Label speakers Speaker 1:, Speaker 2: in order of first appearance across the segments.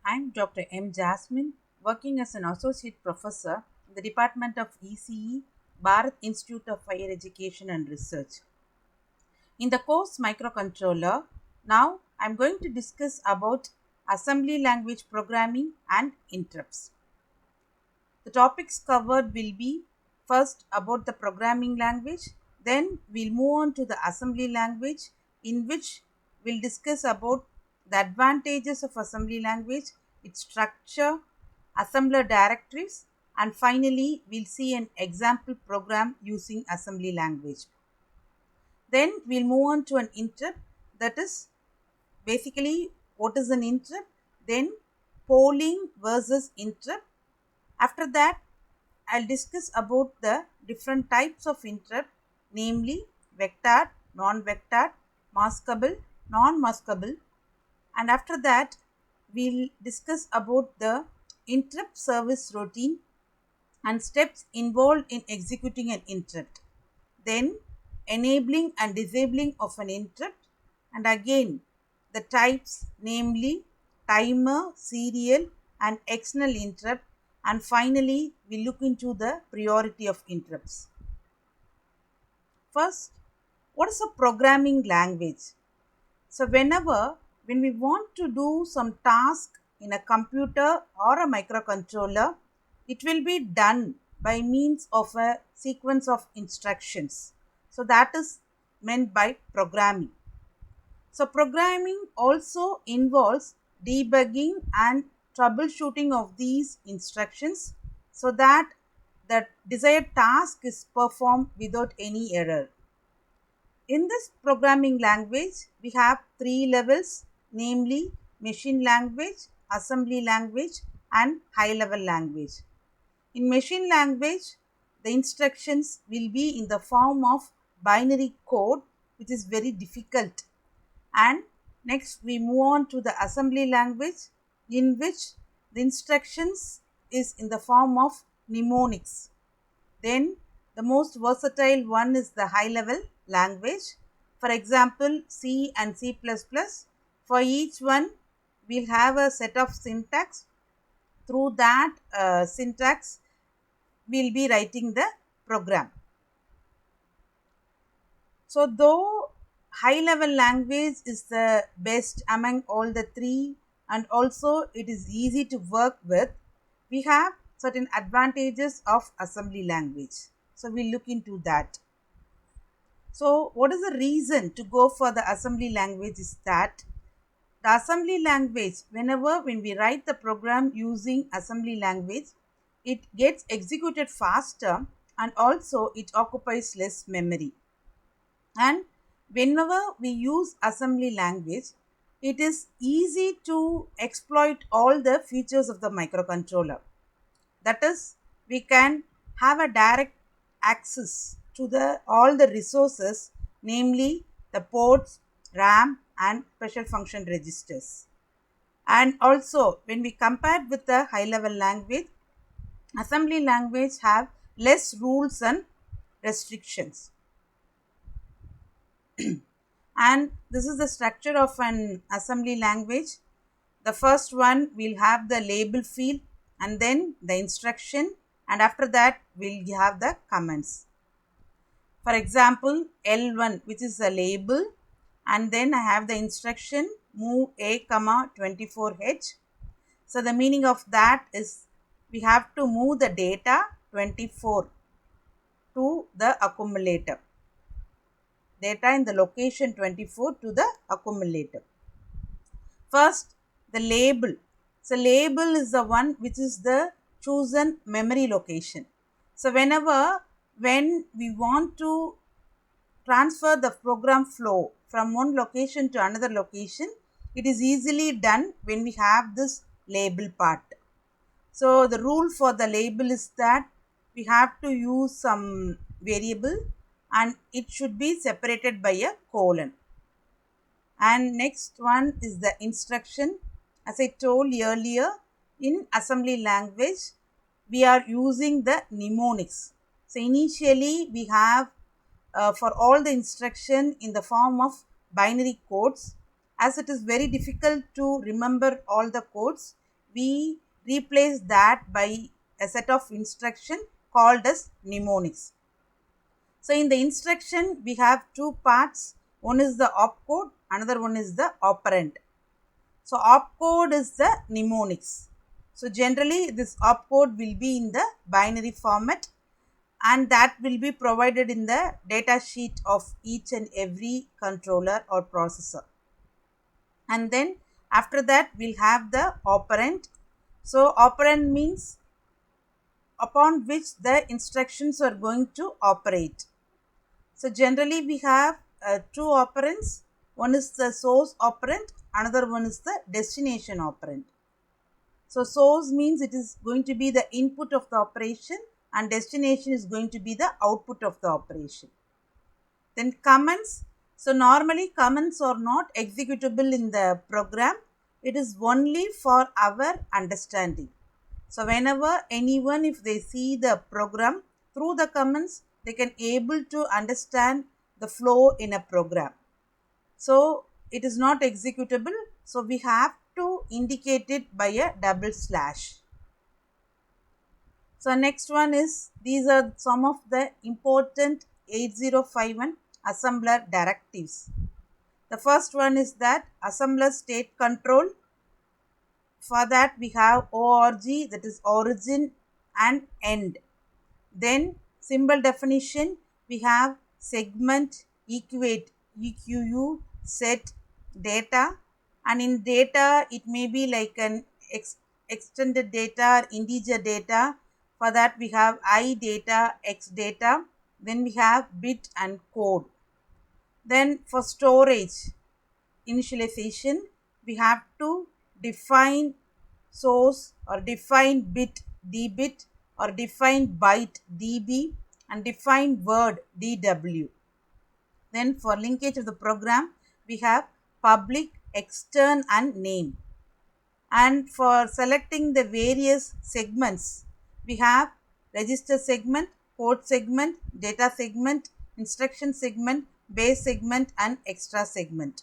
Speaker 1: I'm Dr. M. Jasmine, working as an associate professor in the Department of ECE, Bharat Institute of Higher Education and Research. In the course Microcontroller, now I'm going to discuss about assembly language programming and interrupts. The topics covered will be first about the programming language, then we'll move on to the assembly language, in which we'll discuss about the advantages of assembly language, its structure, assembler directives, and finally we'll see an example program using assembly language. Then we'll move on to an interrupt, that is basically what is an interrupt, then polling versus interrupt. After that, I'll discuss about the different types of interrupt, namely vectored, non-vectored, maskable, non-maskable, and after that we'll discuss about the interrupt service routine and steps involved in executing an interrupt. Then enabling and disabling of an interrupt, and again the types, namely timer, serial and external interrupt, and finally we look into the priority of interrupts. First, what is a programming language? So when we want to do some task in a computer or a microcontroller, it will be done by means of a sequence of instructions. So that is meant by programming. So programming also involves debugging and troubleshooting of these instructions so that the desired task is performed without any error. In this programming language, we have three levels, namely machine language, assembly language, and high level language. In machine language, the instructions will be in the form of binary code, which is very difficult. And next, we move on to the assembly language, in which the instructions is in the form of mnemonics. Then the most versatile one is the high level language. For example, C and C++. For each one, we'll have a set of syntax. Through that syntax, we'll be writing the program. So though high level language is the best among all the three and also it is easy to work with, we have certain advantages of assembly language. So we'll look into that. So what is the reason to go for the assembly language is that the assembly language, when we write the program using assembly language, it gets executed faster and also it occupies less memory. And whenever we use assembly language, it is easy to exploit all the features of the microcontroller. That is, we can have a direct access to the all the resources, namely the ports, RAM and special function registers. And also when we compare with the high level language, assembly language have less rules and restrictions. And this is the structure of an assembly language. The first one will have the label field and then the instruction, and after that we'll have the comments. For example, L1, which is a label, and then I have the instruction move a comma 24h. So the meaning of that is we have to move the data 24 to the accumulator. Data in the location 24 to the accumulator. First, the label. So label is the one which is the chosen memory location. So when we want to transfer the program flow from one location to another location, it is easily done when we have this label part. So the rule for the label is that we have to use some variable and it should be separated by a colon. And next one is the instruction. As I told earlier, in assembly language, we are using the mnemonics. So initially we have for all the instruction in the form of binary codes. As it is very difficult to remember all the codes, we replace that by a set of instruction called as mnemonics. So in the instruction we have two parts. One is the opcode, another one is the operand. So opcode is the mnemonics. So generally this opcode will be in the binary format, and that will be provided in the data sheet of each and every controller or processor. And then after that we'll have the operand. So operand means upon which the instructions are going to operate. So generally we have two operands. One is the source operand, another one is the destination operand. So source means it is going to be the input of the operation, and destination is going to be the output of the operation. Then comments. So normally comments are not executable in the program. It is only for our understanding. So whenever anyone, if they see the program through the comments, they can able to understand the flow in a program. So it is not executable. So we have to indicate it by a double slash. So next one is, these are some of the important 8051 assembler directives. The first one is that assembler state control. For that we have org, that is origin and end. Then symbol definition, we have segment, equate, EQU, set, data, and in data it may be like an extended data or integer data. For that we have I data, X data, then we have bit and code. Then for storage initialization, we have to define source or define bit dbit or define byte db and define word dw. Then for linkage of the program, we have public, extern and name. And for selecting the various segments, we have register segment, code segment, data segment, instruction segment, base segment and extra segment.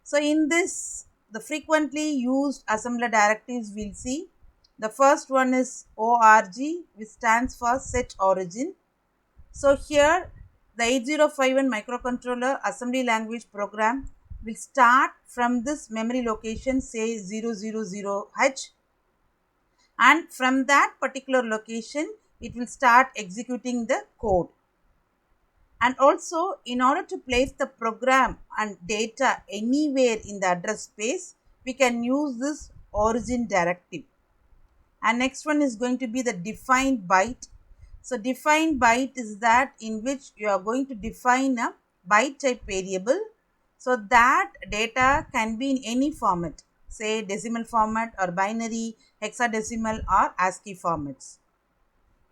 Speaker 1: So in this, the frequently used assembler directives we'll see. The first one is ORG, which stands for set origin. So here the 8051 microcontroller assembly language program will start from this memory location, say 000H, and from that particular location it will start executing the code. And also, in order to place the program and data anywhere in the address space, we can use this origin directive. And next one is going to be the define byte. So define byte is that in which you are going to define a byte type variable. So that data can be in any format, say decimal format or binary, hexadecimal or ASCII formats.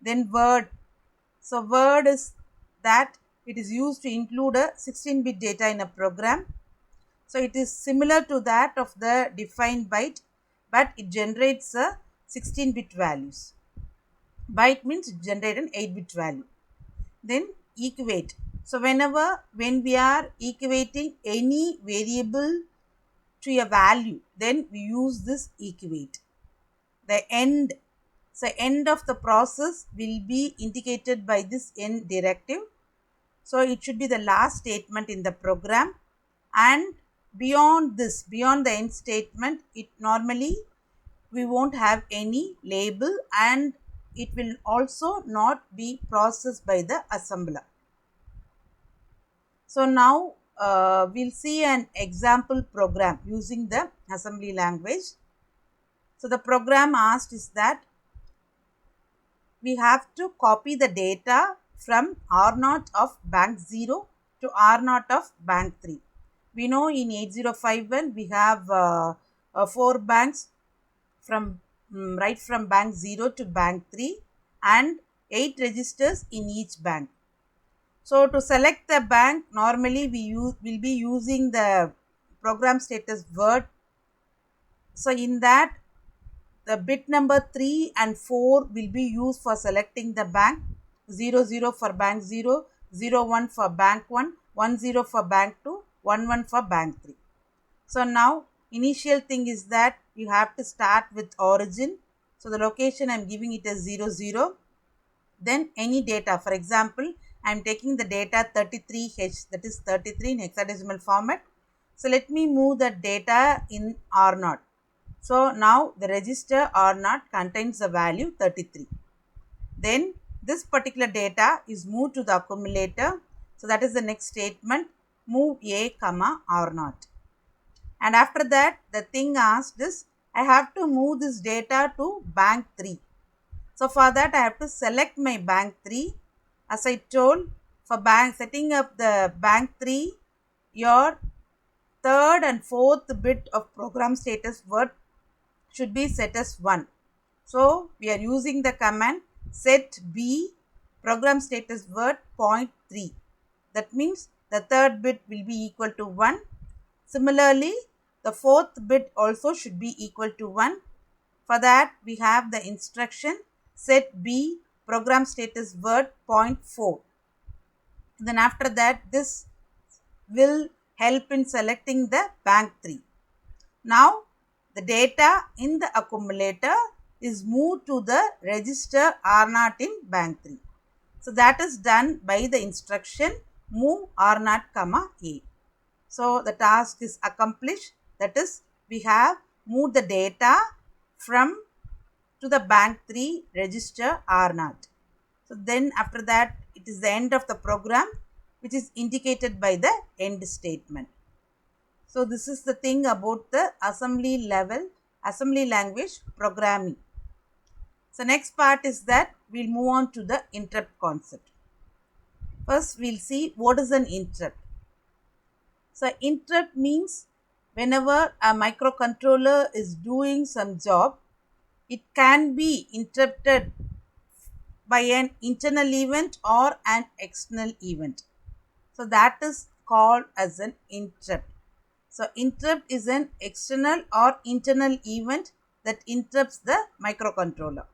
Speaker 1: Then word. So word is that it is used to include a 16-bit data in a program. So it is similar to that of the defined byte, but it generates a 16-bit values. Byte means it generates an 8-bit value. Then equate. So when we are equating any variable to a value, then we use this equate. The end. So end of the process will be indicated by this end directive. So it should be the last statement in the program, and beyond this, beyond the end statement, it normally we won't have any label, and it will also not be processed by the assembler. So now we'll see an example program using the assembly language. So the program asked is that we have to copy the data from R0 of bank 0 to R0 of bank 3. We know in 8051 we have 4 banks from right from bank 0 to bank 3 and 8 registers in each bank. So to select the bank, normally will be using the program status word. So in that, the bit number 3 and 4 will be used for selecting the bank. 00 for bank 0, 01 for bank 1, 10 for bank 2, 11 for bank 3. So now initial thing is that you have to start with origin. So the location I'm giving it as 00. Then any data, for example, I'm taking the data 33H, that is 33 in hexadecimal format. So let me move the data in R0. So now the register R0 contains the value 33. Then this particular data is moved to the accumulator. So that is the next statement, move A comma R0. And after that, the thing asked is, I have to move this data to bank 3. So for that, I have to select my bank 3. As I told, for setting up the bank 3, your third and fourth bit of program status word should be set as 1. So we are using the command set B program status word 0.3. That means the third bit will be equal to 1. Similarly, the fourth bit also should be equal to 1. For that, we have the instruction set B program status word 0.4. Then after that, this will help in selecting the bank 3. Now, the data in the accumulator is moved to the register R0 in bank 3. So that is done by the instruction move R0 comma A. So the task is accomplished. That is, we have moved the data from to the bank 3 register R0. So then after that, it is the end of the program, which is indicated by the end statement. So this is the thing about the assembly language programming. So next part is that we'll move on to the interrupt concept. First, we'll see what is an interrupt. So interrupt means whenever a microcontroller is doing some job, it can be interrupted by an internal event or an external event. So that is called as an interrupt. So interrupt is an external or internal event that interrupts the microcontroller.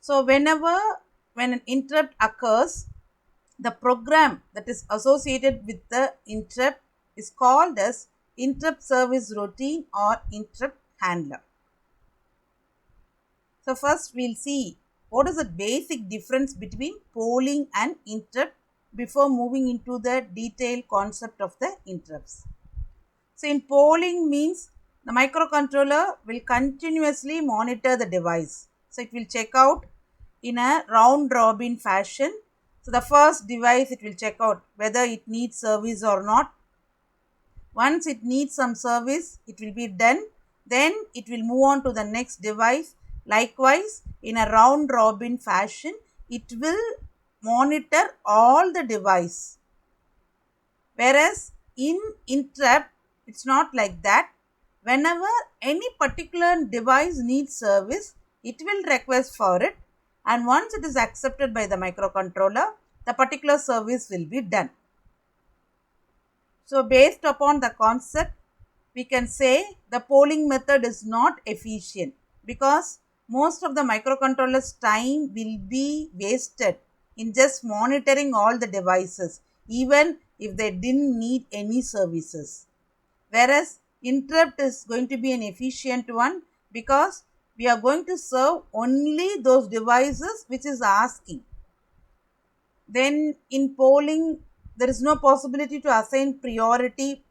Speaker 1: So when an interrupt occurs, the program that is associated with the interrupt is called as interrupt service routine or interrupt handler. So first we'll see what is the basic difference between polling and interrupt before moving into the detailed concept of the interrupts. So in polling means the microcontroller will continuously monitor the device. So it will check out in a round robin fashion. So the first device it will check out whether it needs service or not. Once it needs some service, it will be done. Then it will move on to the next device. Likewise, in a round robin fashion, it will monitor all the device. Whereas in interrupt, it's not like that. Whenever any particular device needs service, it will request for it, and once it is accepted by the microcontroller, the particular service will be done. So based upon the concept, we can say the polling method is not efficient because most of the microcontroller's time will be wasted in just monitoring all the devices, even if they didn't need any services. Whereas interrupt is going to be an efficient one because we are going to serve only those devices which is asking. Then in polling, there is no possibility to assign priority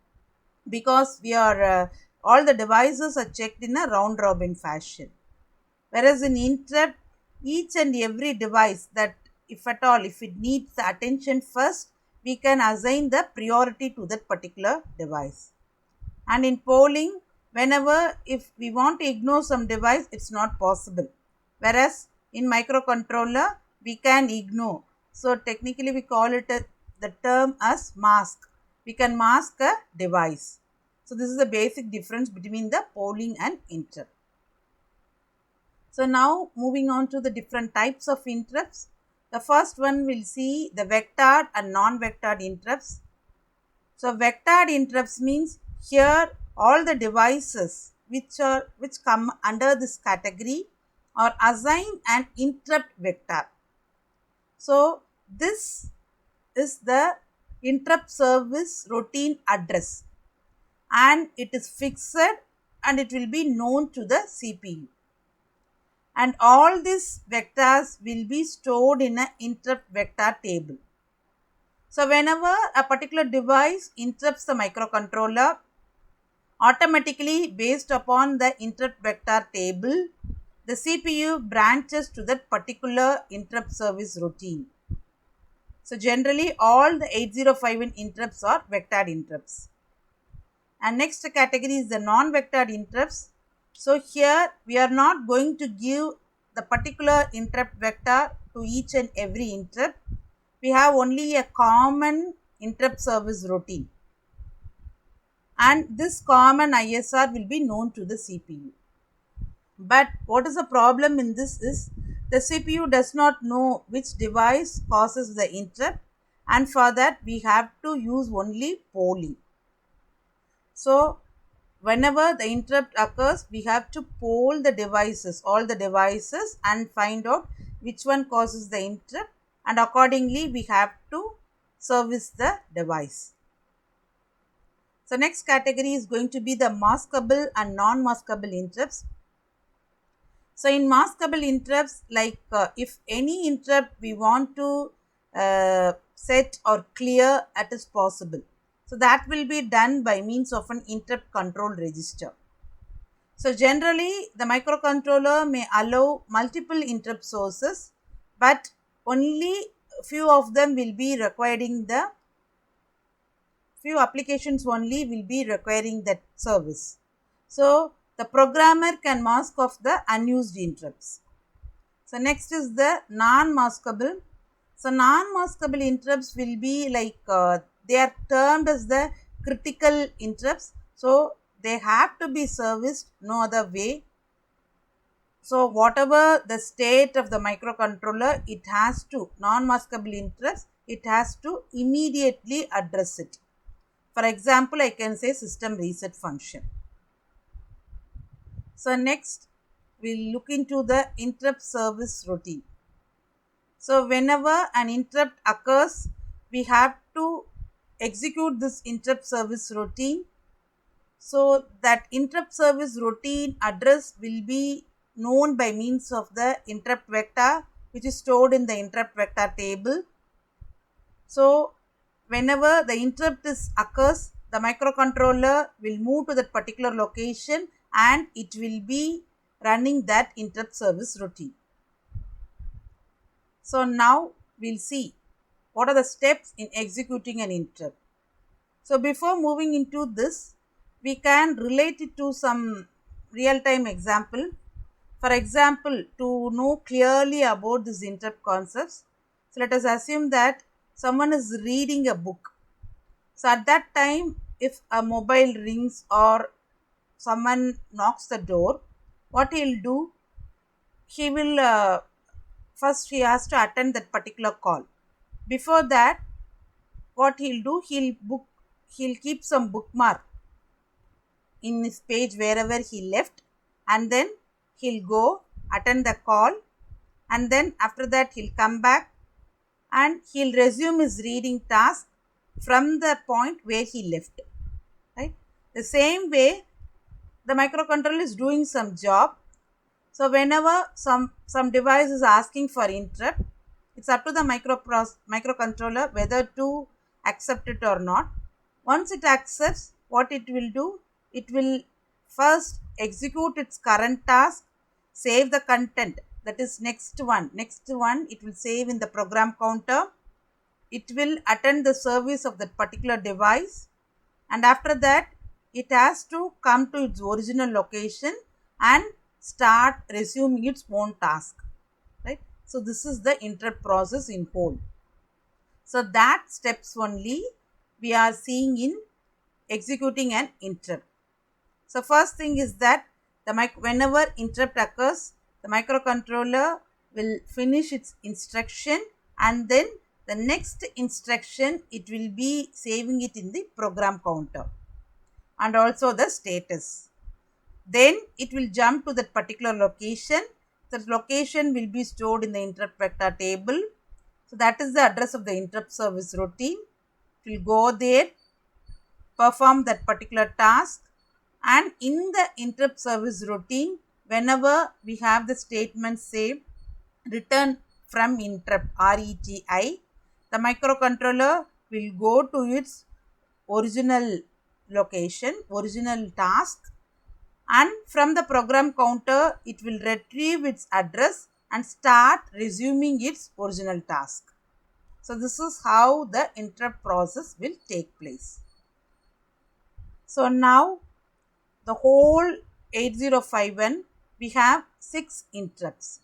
Speaker 1: because we are all the devices are checked in a round robin fashion. Whereas in interrupt, each and every device that if at all, if it needs the attention first, we can assign the priority to that particular device. And in polling, whenever if we want to ignore some device, it's not possible. Whereas in microcontroller, we can ignore. So technically we call it the term as mask. We can mask a device. So this is the basic difference between the polling and interrupt. So now moving on to the different types of interrupts. The first one will see the vectored and non-vectored interrupts. So vectored interrupts means here all the devices which come under this category are assigned an interrupt vector. So this is the interrupt service routine address, and it is fixed and it will be known to the CPU. And all these vectors will be stored in an interrupt vector table. So whenever a particular device interrupts the microcontroller, automatically based upon the interrupt vector table, the CPU branches to that particular interrupt service routine. So generally all the 8051 interrupts are vectored interrupts. And next category is the non-vectored interrupts. So here we are not going to give the particular interrupt vector to each and every interrupt. We have only a common interrupt service routine, and this common ISR will be known to the CPU. But what is the problem in this is the CPU does not know which device causes the interrupt, and for that we have to use only polling. So whenever the interrupt occurs, we have to poll the devices, all the devices, and find out which one causes the interrupt, and accordingly we have to service the device. So next category is going to be the maskable and non-maskable interrupts. So in maskable interrupts, like if any interrupt we want to set or clear at is possible. So that will be done by means of an interrupt control register. So generally the microcontroller may allow multiple interrupt sources, but only few of them will be requiring the few applications only will be requiring that service. So the programmer can mask off the unused interrupts. So next is the non-maskable. So non-maskable interrupts will be like they are termed as the critical interrupts. So they have to be serviced no other way. So whatever the state of the microcontroller, it has to, non-maskable interrupts, it has to immediately address it. For example, I can say system reset function. So next we'll look into the interrupt service routine. So whenever an interrupt occurs, we have to execute this interrupt service routine. So that interrupt service routine address will be known by means of the interrupt vector, which is stored in the interrupt vector table. So whenever the interrupt occurs, the microcontroller will move to that particular location and it will be running that interrupt service routine. So now we'll see what are the steps in executing an interrupt. So before moving into this, we can relate it to some real-time example. For example, to know clearly about these interrupt concepts, so let us assume that someone is reading a book. So at that time, if a mobile rings or someone knocks the door, what he'll do, he will first he has to attend that particular call. Before that, what he'll do, he'll keep some bookmark in his page wherever he left, and then he'll go attend the call, and then after that he'll come back and he'll resume his reading task from the point where he left. Right? The same way the microcontroller is doing some job. So whenever some device is asking for interrupt, it's up to the microcontroller whether to accept it or not. Once it accepts, what it will do, it will first execute its current task, save the content, that is next one it will save in the program counter. It will attend the service of that particular device, and after that it has to come to its original location and start resuming its own task, right? So this is the interrupt process in whole. So that steps only we are seeing in executing an interrupt. So first thing is that whenever interrupt occurs, the microcontroller will finish its instruction, and then the next instruction it will be saving it in the program counter and also the status. Then it will jump to that particular location. That location will be stored in the interrupt vector table. So that is the address of the interrupt service routine. It will go there, perform that particular task, And in the interrupt service routine, whenever we have the statement say return from interrupt RETI, the microcontroller will go to its original location, original task, and from the program counter it will retrieve its address and start resuming its original task. So this is how the interrupt process will take place. So now the whole 8051 we have 6 interrupts.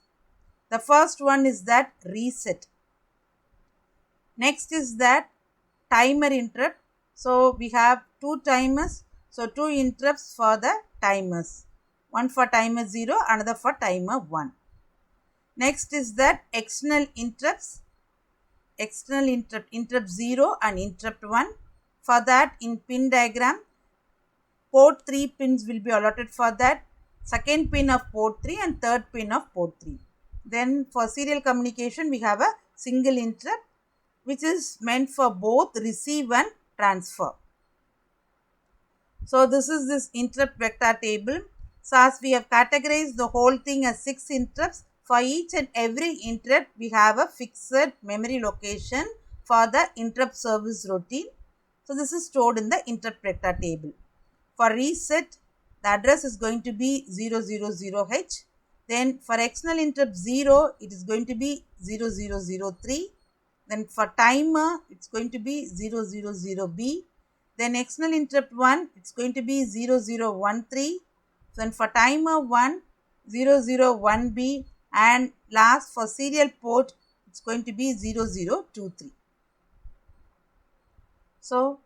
Speaker 1: The first one is that reset. Next is that timer interrupt. So we have 2 timers. So 2 interrupts for the timers. One for timer 0, another for timer 1. Next is that external interrupts. External interrupt 0 and interrupt 1. For that, in pin diagram, port 3 pins will be allotted for that. Second pin of port 3 and third pin of port 3. Then for serial communication, we have a single interrupt which is meant for both receive and transfer. So this is this interrupt vector table. So as we have categorized the whole thing as 6 interrupts, for each and every interrupt we have a fixed memory location for the interrupt service routine. So this is stored in the interrupt vector table. For reset, the address is going to be 000H. Then for external interrupt 0, it is going to be 0003. Then for timer, it's going to be 000B. Then external interrupt 1, it's going to be 0013. Then for timer 1, 001B. And last for serial port, it's going to be 0023. So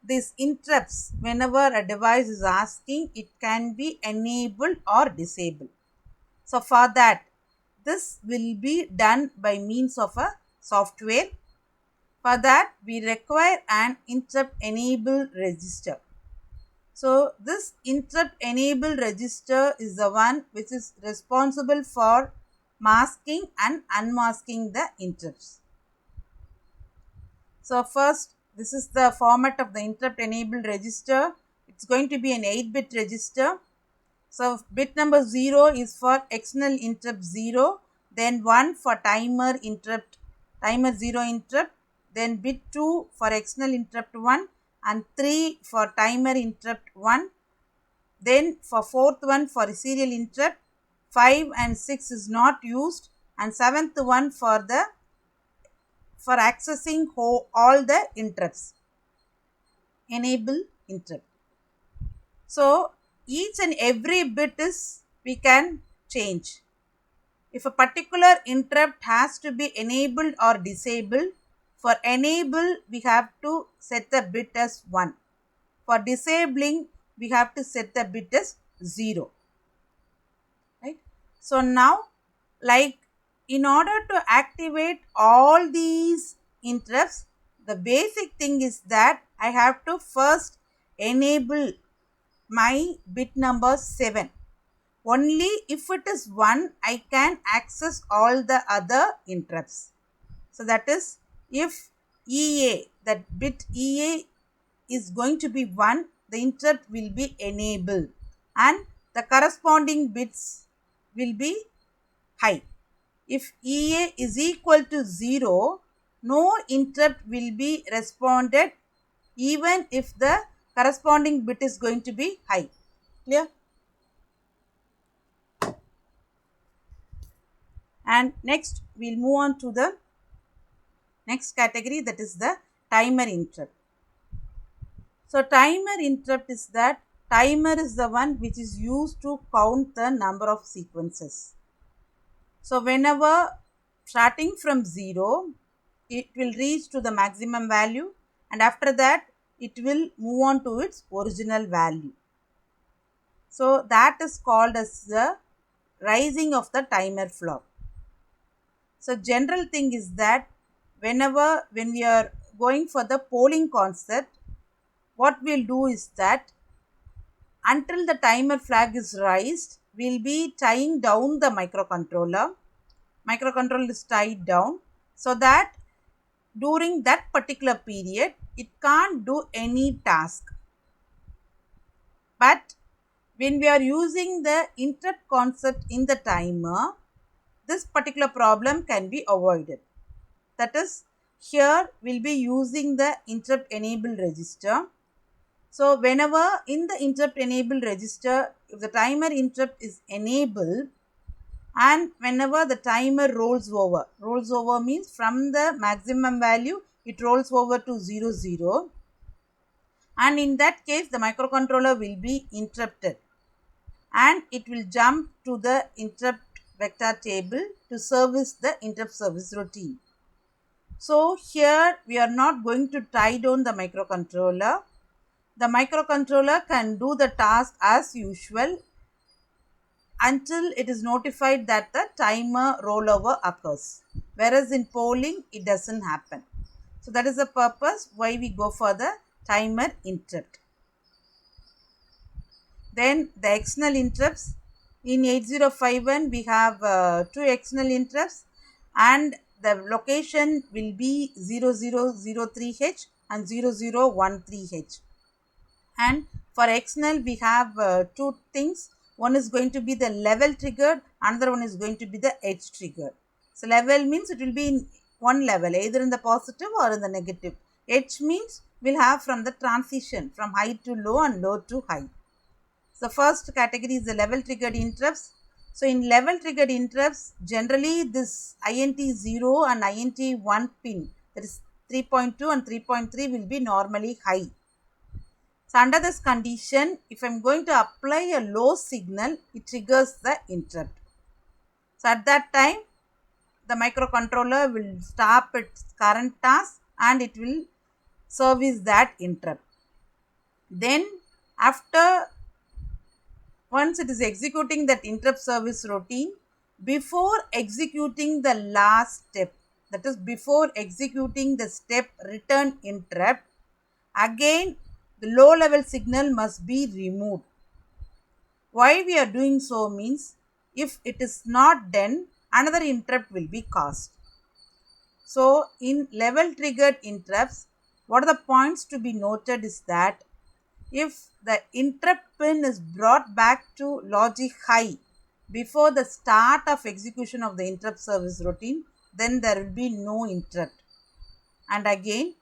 Speaker 1: these interrupts, whenever a device is asking, it can be enabled or disabled. So for that, this will be done by means of a software. For that, we require an interrupt enable register. So this interrupt enable register is the one which is responsible for masking and unmasking the interrupts. So first, this is the format of the interrupt enable register. It's going to be an 8-bit register. So bit number 0 is for external interrupt 0, then 1 for timer 0 interrupt, then bit 2 for external interrupt 1 and 3 for timer interrupt 1, then for fourth one for serial interrupt, 5 and 6 is not used, and seventh one for accessing all the interrupts, enable interrupt. So each and every bit is we can change. If a particular interrupt has to be enabled or disabled, for enable we have to set the bit as 1. For disabling we have to set the bit as 0. Right? So now, like, in order to activate all these interrupts, the basic thing is that I have to first enable my bit number 7. Only if it is 1, I can access all the other interrupts. So that is, if EA, that bit EA is going to be 1, the interrupt will be enabled and the corresponding bits will be high. If EA is equal to 0, no interrupt will be responded even if the corresponding bit is going to be high. Clear? And next we will move on to the next category, that is the timer interrupt. So timer interrupt is that timer is the one which is used to count the number of sequences. So whenever starting from 0, it will reach to the maximum value, and after that it will move on to its original value. So that is called as the rising of the timer clock. So general thing is that when we are going for the polling concept, what we'll do is that until the timer flag is raised, we'll be tying down the microcontroller. Microcontroller is tied down so that during that particular period, it can't do any task. But when we are using the interrupt concept in the timer, this particular problem can be avoided. That is, here we'll be using the interrupt enable register. So whenever in the interrupt enable register, if the timer interrupt is enabled, and whenever the timer rolls over means from the maximum value it rolls over to 00, and in that case the microcontroller will be interrupted and it will jump to the interrupt vector table to service the interrupt service routine. So here we are not going to tie down the microcontroller. The microcontroller can do the task as usual until it is notified that the timer rollover occurs. Whereas in polling, it doesn't happen. So that is the purpose why we go for the timer interrupt. Then the external interrupts. In 8051, we have two external interrupts and the location will be 0003H and 0013H. And for external, we have two things. One is going to be the level triggered, another one is going to be the edge triggered. So level means it will be in one level, either in the positive or in the negative. Edge means we'll have from the transition from high to low and low to high. So first category is the level triggered interrupts. So in level triggered interrupts, generally this INT0 and INT1 pin, that is 3.2 and 3.3 will be normally high. So under this condition, if I am going to apply a low signal, it triggers the interrupt. So at that time, the microcontroller will stop its current task and it will service that interrupt. Then after, once it is executing that interrupt service routine, before executing the last step, that is before executing the step return interrupt, again the low level signal must be removed. Why we are doing so means, if it is not done, another interrupt will be caused. So in level triggered interrupts, what are the points to be noted is that if the interrupt pin is brought back to logic high before the start of execution of the interrupt service routine, then there will be no interrupt. And again,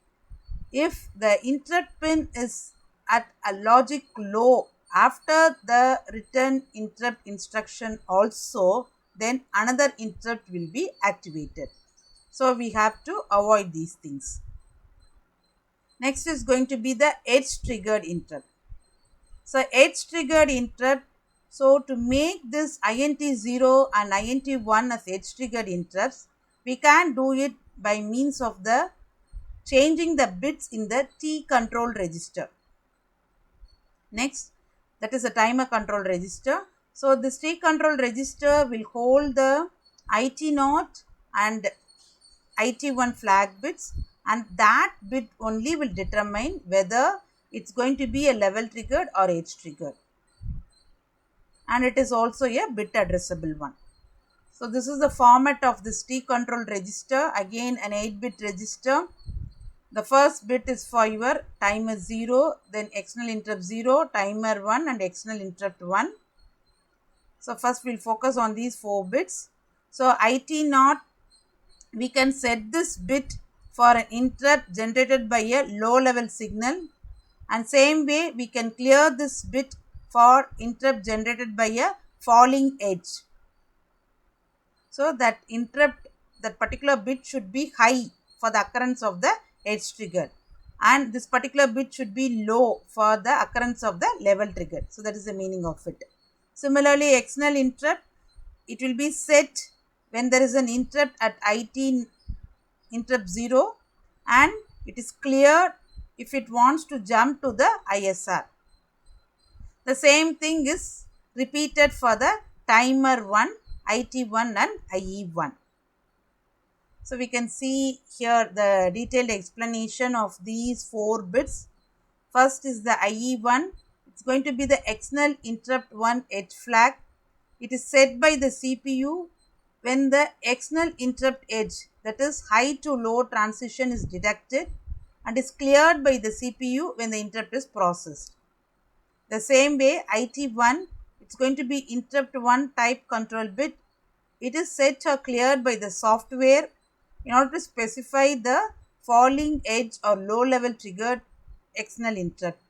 Speaker 1: if the interrupt pin is at a logic low after the return interrupt instruction also, then another interrupt will be activated. So we have to avoid these things. Next is going to be the edge triggered interrupt. So edge triggered interrupt, so to make this INT0 and INT1 as edge triggered interrupts, we can do it by means of the changing the bits in the T control register. Next, that is a timer control register. So this T control register will hold the IT0 and IT1 flag bits, and that bit only will determine whether it's going to be a level triggered or edge triggered. And it is also a bit addressable one. So this is the format of this T control register. Again, an 8-bit register. The first bit is for your timer 0, then external interrupt 0, timer 1 and external interrupt 1. So first we will focus on these 4 bits. So IT0, we can set this bit for an interrupt generated by a low level signal, and same way we can clear this bit for interrupt generated by a falling edge. So that interrupt, that particular bit should be high for the occurrence of the edge trigger, and this particular bit should be low for the occurrence of the level trigger. So that is the meaning of it. Similarly, external interrupt, it will be set when there is an interrupt at IT interrupt 0 and it is cleared if it wants to jump to the ISR. The same thing is repeated for the timer 1, IT1 and IE1. So we can see here the detailed explanation of these 4 bits. First is the IE1. It's going to be the external interrupt 1 edge flag. It is set by the CPU when the external interrupt edge, that is high to low transition, is detected, and is cleared by the CPU when the interrupt is processed. The same way IT1, it's going to be interrupt 1 type control bit. It is set or cleared by the software in order to specify the falling edge or low level triggered external interrupt.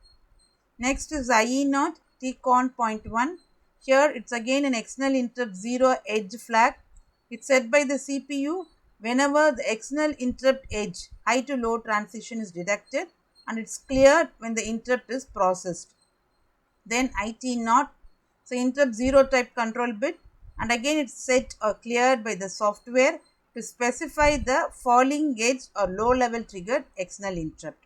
Speaker 1: Next is IE0 TCON.1. Here it's again an external interrupt 0 edge flag. It's set by the CPU whenever the external interrupt edge high to low transition is detected, and it's cleared when the interrupt is processed. Then IT0, so interrupt 0 type control bit, and again it's set or cleared by the software to specify the falling edge or low level triggered external interrupt.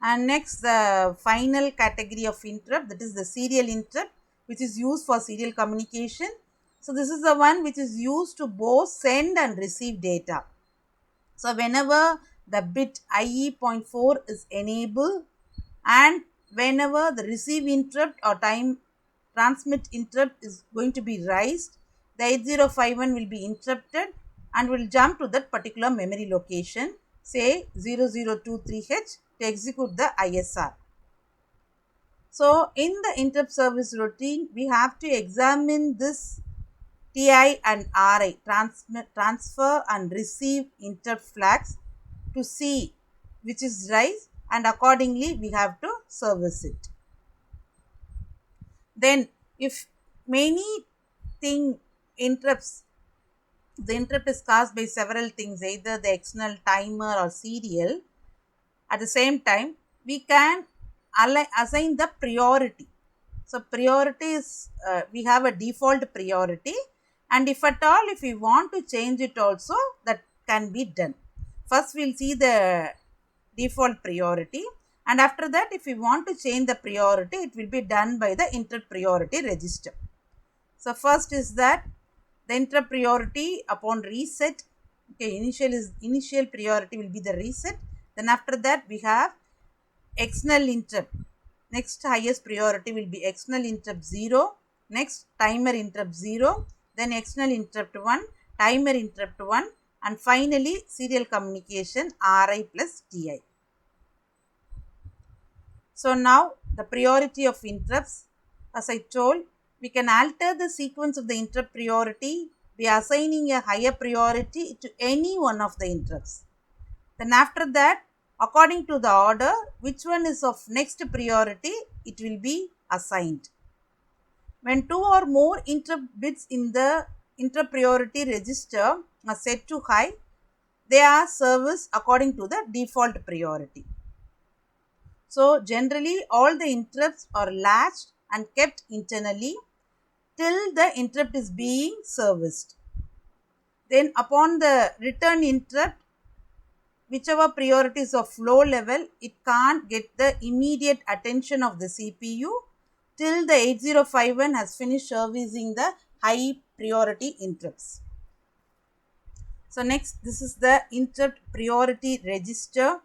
Speaker 1: And next, the final category of interrupt, that is the serial interrupt, which is used for serial communication. So this is the one which is used to both send and receive data. So whenever the bit IE.4 is enabled and whenever the receive interrupt or time transmit interrupt is going to be raised, the 8051 will be interrupted and will jump to that particular memory location, say 0023H, to execute the ISR. So in the interrupt service routine, we have to examine this TI and RI, transfer and receive interrupt flags, to see which is raised, and accordingly we have to service it. Then if many interrupts, the interrupt is caused by several things, either the external timer or serial, at the same time we can assign the priority. So priority is, we have a default priority, and if at all if we want to change it also, that can be done. First we will see the default priority, and after that if we want to change the priority, it will be done by the interrupt priority register. So first is that the interrupt priority upon reset, okay, initial priority will be the reset. Then after that we have external interrupt. Next highest priority will be external interrupt 0, next timer interrupt 0, then external interrupt 1, timer interrupt 1, and finally serial communication RI plus TI. So now the priority of interrupts, as I told, we can alter the sequence of the interrupt priority by assigning a higher priority to any one of the interrupts. Then after that, according to the order, which one is of next priority, it will be assigned. When two or more interrupt bits in the interrupt priority register are set to high, they are serviced according to the default priority. So generally all the interrupts are latched and kept internally till the interrupt is being serviced. Then upon the return interrupt, whichever priority is of low level, it can't get the immediate attention of the CPU till the 8051 has finished servicing the high priority interrupts. So next, this is the interrupt priority register.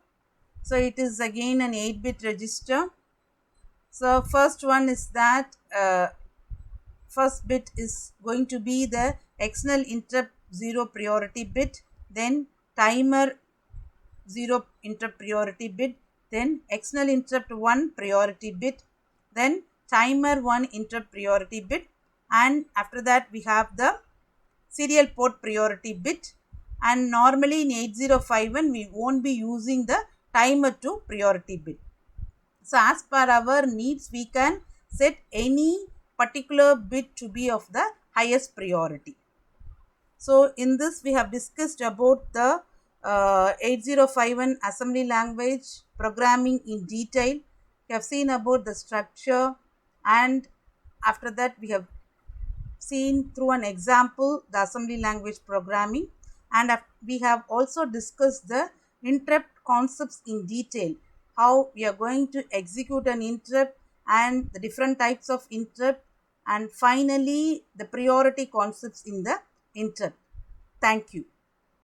Speaker 1: So it is again an 8-bit register. So first one is that first bit is going to be the external interrupt 0 priority bit, then timer 0 interrupt priority bit, then external interrupt 1 priority bit, then timer 1 interrupt priority bit, and after that we have the serial port priority bit. And normally in 8051 we won't be using the timer 2 priority bit. So as per our needs, we can set any particular bit to be of the highest priority. So in this we have discussed about the 8051 assembly language programming in detail. We have seen about the structure, and after that we have seen through an example the assembly language programming, and we have also discussed the interrupt concepts in detail, how we are going to execute an interrupt and the different types of interrupt, and finally the priority concepts in the interrupt. Thank you.